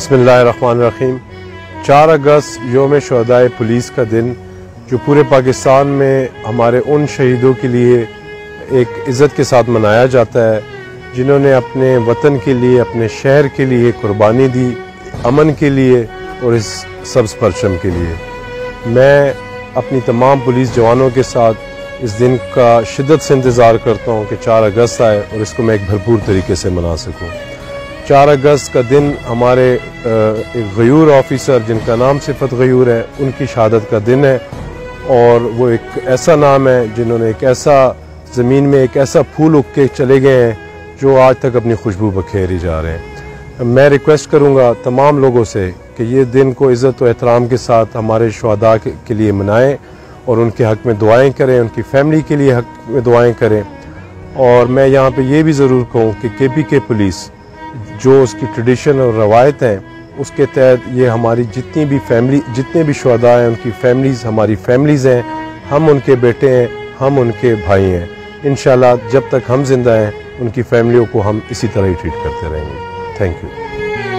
बिस्मिल्लाहिर्रहमानिर्रहीम। 4 अगस्त योम शुहदाए पुलिस का दिन जो पूरे पाकिस्तान में हमारे उन शहीदों के लिए एक इज़्ज़त के साथ मनाया जाता है जिन्होंने अपने वतन के लिए, अपने शहर के लिए कुर्बानी दी, अमन के लिए और इस सब्ज़ परचम के लिए। मैं अपनी तमाम पुलिस जवानों के साथ इस दिन का शिद्दत से इंतज़ार करता हूँ कि 4 अगस्त आए और इसको मैं एक भरपूर तरीके से मना सकूँ। 4 अगस्त का दिन हमारे एक गयूर ऑफिसर जिनका नाम सिफत गयूर है, उनकी शहादत का दिन है और वो एक ऐसा नाम है जिन्होंने एक ऐसा ज़मीन में एक ऐसा फूल उग के चले गए हैं जो आज तक अपनी खुशबू बखेरी जा रहे हैं। मैं रिक्वेस्ट करूँगा तमाम लोगों से कि ये दिन को इज़्ज़त व एहतराम के साथ हमारे शुहदा के लिए मनाएं और उनके हक़ में दुआएं करें, उनकी फैमिली के लिए हक़ में दुआएं करें। और मैं यहाँ पे ये भी ज़रूर कहूँ कि KPK पुलिस जो उसकी ट्रेडिशन और रवायत हैं उसके तहत ये हमारी जितने भी शुहदा हैं उनकी फैमिलीज़ हमारी फैमिलीज़ हैं, हम उनके बेटे हैं, हम उनके भाई हैं। इंशाल्लाह जब तक हम जिंदा हैं उनकी फैमिलियों को हम इसी तरह ही ट्रीट करते रहेंगे। Thank you.